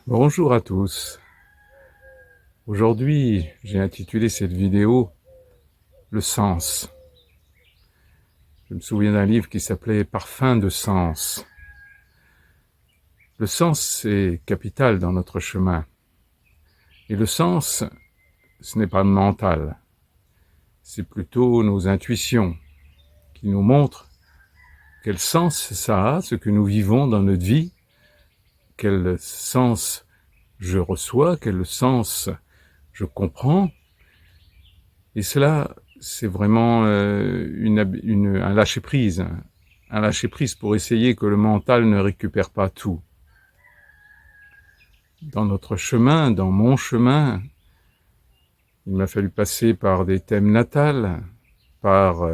Bonjour à tous. Aujourd'hui, j'ai intitulé cette vidéo « Le sens ». Je me souviens d'un livre qui s'appelait « Parfum de sens ». Le sens, c'est capital dans notre chemin. Et le sens, ce n'est pas le mental. C'est plutôt nos intuitions qui nous montrent quel sens ça a, ce que nous vivons dans notre vie, quel sens je reçois, quel sens je comprends. Et cela, c'est vraiment un lâcher-prise. Un lâcher-prise pour essayer que le mental ne récupère pas tout. Dans notre chemin, dans mon chemin, il m'a fallu passer par des thèmes natals, par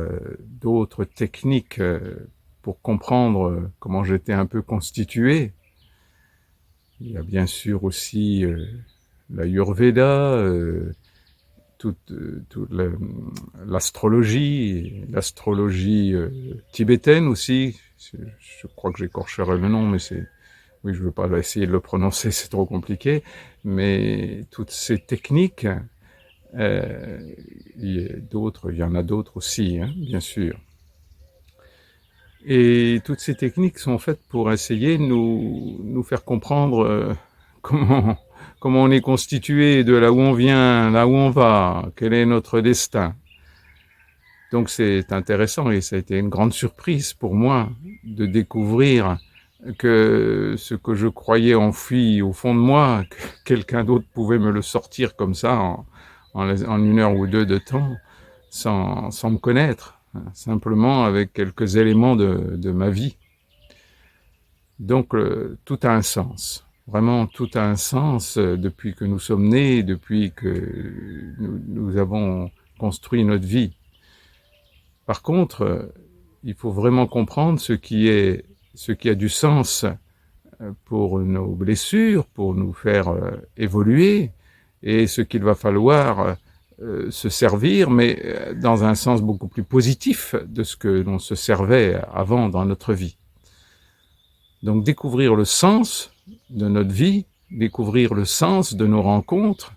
d'autres techniques pour comprendre comment j'étais un peu constitué. Il y a bien sûr aussi l'Ayurveda, toute l'astrologie tibétaine aussi. Je crois que j'écorcherai le nom, mais oui, je ne veux pas essayer de le prononcer, c'est trop compliqué. Mais toutes ces techniques, il y en a d'autres aussi, hein, bien sûr. Et toutes ces techniques sont faites pour essayer de nous faire comprendre comment on est constitué, de là où on vient, là où on va, quel est notre destin. Donc c'est intéressant et ça a été une grande surprise pour moi de découvrir que ce que je croyais enfoui au fond de moi, que quelqu'un d'autre pouvait me le sortir comme ça en 1 heure ou 2 de temps, sans me connaître, simplement avec quelques éléments de ma vie. Donc tout a un sens, vraiment tout a un sens depuis que nous sommes nés, depuis que nous avons construit notre vie. Par contre, il faut vraiment comprendre ce qui a du sens pour nos blessures, pour nous faire évoluer, et ce qu'il va falloir se servir, mais dans un sens beaucoup plus positif de ce que l'on se servait avant dans notre vie. Donc découvrir le sens de notre vie, découvrir le sens de nos rencontres,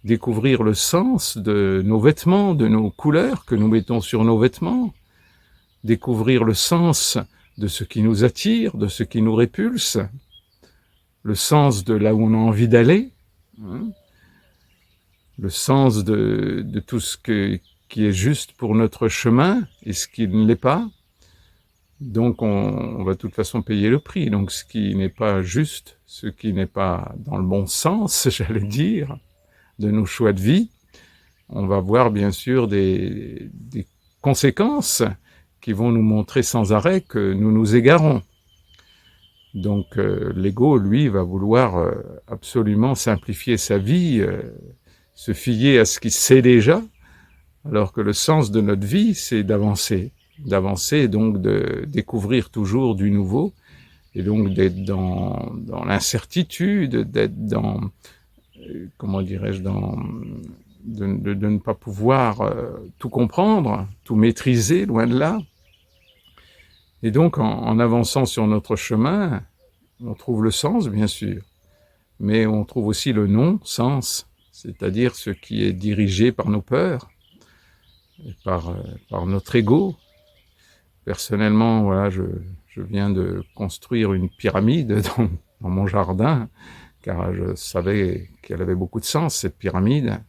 découvrir le sens de nos vêtements, de nos couleurs que nous mettons sur nos vêtements, découvrir le sens de ce qui nous attire, de ce qui nous répulse, le sens de là où on a envie d'aller, hein, le sens de tout ce qui est juste pour notre chemin et ce qui ne l'est pas. Donc on va de toute façon payer le prix. Donc ce qui n'est pas juste, ce qui n'est pas dans le bon sens, j'allais dire, de nos choix de vie, on va voir bien sûr des conséquences qui vont nous montrer sans arrêt que nous nous égarons. Donc l'ego, lui, va vouloir absolument simplifier sa vie, se fier à ce qu'il sait déjà, alors que le sens de notre vie, c'est d'avancer, donc de découvrir toujours du nouveau, et donc d'être dans l'incertitude, d'être dans, comment dirais-je, de ne pas pouvoir tout comprendre, tout maîtriser, loin de là. Et donc, en avançant sur notre chemin, on trouve le sens, bien sûr, mais on trouve aussi le non-sens, c'est-à-dire ce qui est dirigé par nos peurs, et par notre ego. Personnellement, voilà, je viens de construire une pyramide dans mon jardin, car je savais qu'elle avait beaucoup de sens, cette pyramide,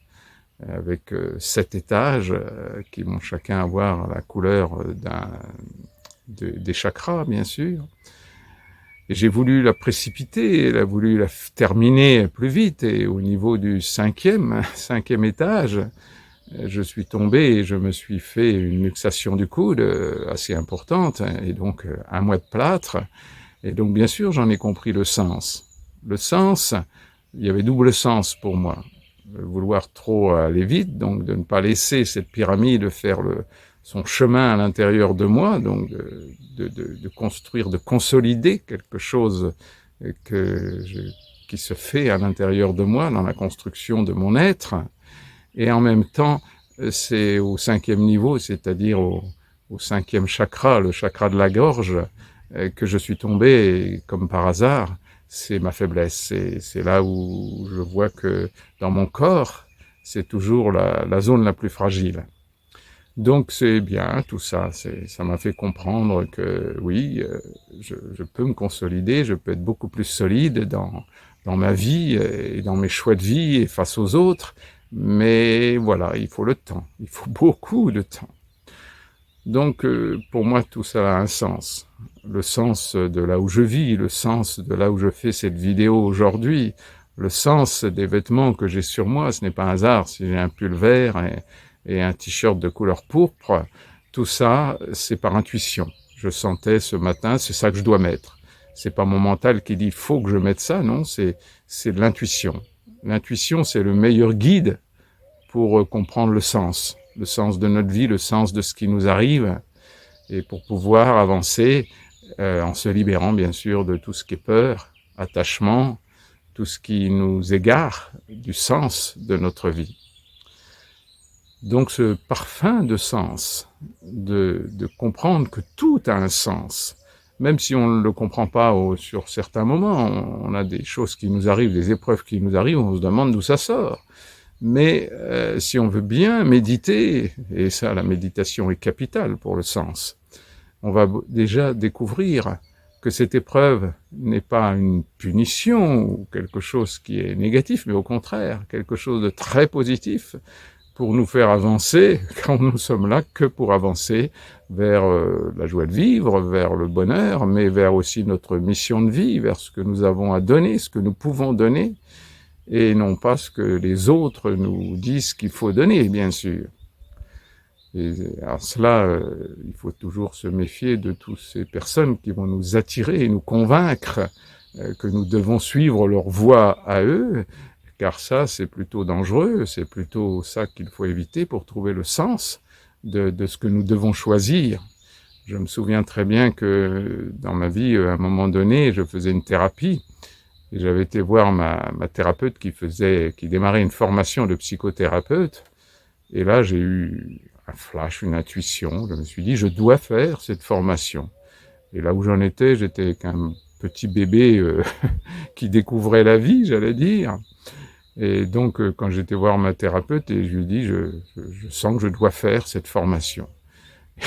avec 7 étages qui vont chacun avoir la couleur des chakras, bien sûr. Et j'ai voulu la précipiter, j'ai voulu la terminer plus vite, et au niveau du 5e étage, je suis tombé et je me suis fait une luxation du coude assez importante, et donc 1 mois de plâtre. Et donc bien sûr, j'en ai compris le sens. Le sens, il y avait double sens pour moi. Vouloir trop aller vite, donc de ne pas laisser cette pyramide faire son chemin à l'intérieur de moi, donc de construire, de consolider quelque chose qui se fait à l'intérieur de moi, dans la construction de mon être. Et en même temps, c'est au 5e niveau, c'est-à-dire au 5e chakra, le chakra de la gorge, que je suis tombé, comme par hasard, c'est ma faiblesse. C'est là où je vois que dans mon corps, c'est toujours la zone la plus fragile. Donc c'est bien tout ça, ça m'a fait comprendre que oui, je peux me consolider, je peux être beaucoup plus solide dans ma vie et dans mes choix de vie et face aux autres, mais voilà, il faut le temps, il faut beaucoup de temps. Donc pour moi tout ça a un sens, le sens de là où je vis, le sens de là où je fais cette vidéo aujourd'hui, le sens des vêtements que j'ai sur moi. Ce n'est pas un hasard si j'ai un pull vert et un t-shirt de couleur pourpre. Tout ça, c'est par intuition. Je sentais ce matin, c'est ça que je dois mettre. C'est pas mon mental qui dit faut que je mette ça, non, c'est de l'intuition. L'intuition, c'est le meilleur guide pour comprendre le sens de notre vie, le sens de ce qui nous arrive, et pour pouvoir avancer en se libérant bien sûr de tout ce qui est peur, attachement, tout ce qui nous égare du sens de notre vie. Donc ce parfum de sens, de comprendre que tout a un sens, même si on ne le comprend pas sur certains moments, on a des choses qui nous arrivent, des épreuves qui nous arrivent, on se demande d'où ça sort. Mais si on veut bien méditer, et ça la méditation est capitale pour le sens, on va déjà découvrir que cette épreuve n'est pas une punition ou quelque chose qui est négatif, mais au contraire, quelque chose de très positif pour nous faire avancer, car nous sommes là que pour avancer vers la joie de vivre, vers le bonheur, mais vers aussi notre mission de vie, vers ce que nous avons à donner, ce que nous pouvons donner, et non pas ce que les autres nous disent qu'il faut donner, bien sûr. Et à cela, il faut toujours se méfier de toutes ces personnes qui vont nous attirer et nous convaincre que nous devons suivre leur voie à eux, car ça, c'est plutôt dangereux, c'est plutôt ça qu'il faut éviter pour trouver le sens de ce que nous devons choisir. Je me souviens très bien que dans ma vie, à un moment donné, je faisais une thérapie, et j'avais été voir ma thérapeute qui démarrait une formation de psychothérapeute, et là j'ai eu un flash, une intuition, je me suis dit je dois faire cette formation. Et là où j'en étais, j'étais qu'un petit bébé qui découvrait la vie, j'allais dire. Et donc quand j'étais voir ma thérapeute, et je lui ai dit je sens que je dois faire cette formation.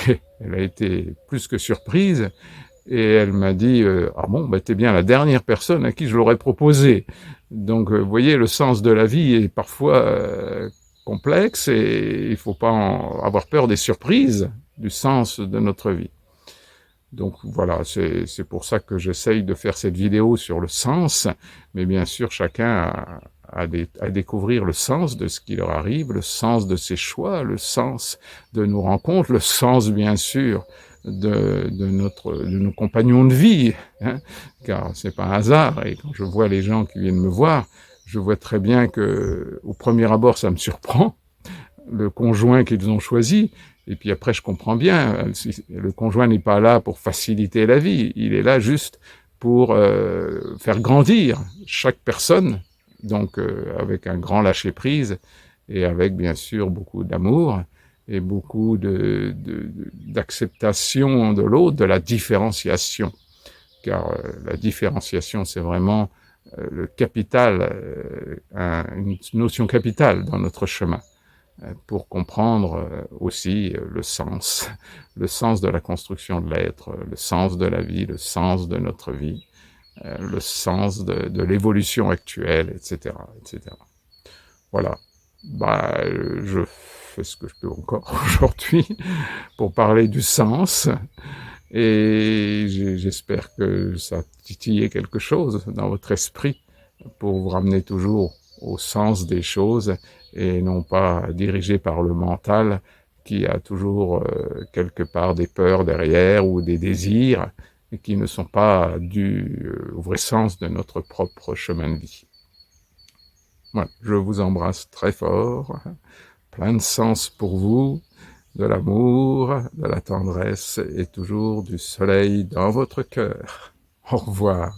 Et elle a été plus que surprise, et elle m'a dit ah bon, bah t'es bien la dernière personne à qui je l'aurais proposé. Donc vous voyez, le sens de la vie est parfois complexe, et il faut pas avoir peur des surprises du sens de notre vie. Donc voilà, c'est pour ça que j'essaye de faire cette vidéo sur le sens, mais bien sûr chacun à découvrir le sens de ce qui leur arrive, le sens de ses choix, le sens de nos rencontres, le sens bien sûr de nos compagnons de vie, hein, car c'est pas un hasard. Et quand je vois les gens qui viennent me voir, je vois très bien que, au premier abord, ça me surprend, le conjoint qu'ils ont choisi, et puis après je comprends bien, le conjoint n'est pas là pour faciliter la vie, il est là juste pour faire grandir chaque personne, donc avec un grand lâcher-prise, et avec bien sûr beaucoup d'amour, et beaucoup d'acceptation de l'autre, de la différenciation, car la différenciation c'est vraiment le capital, une notion capitale dans notre chemin, pour comprendre aussi le sens de la construction de l'être, le sens de la vie, le sens de notre vie, le sens de l'évolution actuelle, etc., etc. Voilà. Bah, je fais ce que je peux encore aujourd'hui pour parler du sens, et j'espère que ça a titillé quelque chose dans votre esprit pour vous ramener toujours au sens des choses, et non pas dirigé par le mental qui a toujours quelque part des peurs derrière ou des désirs et qui ne sont pas dus au vrai sens de notre propre chemin de vie. Voilà, je vous embrasse très fort, plein de sens pour vous, de l'amour, de la tendresse et toujours du soleil dans votre cœur. Au revoir.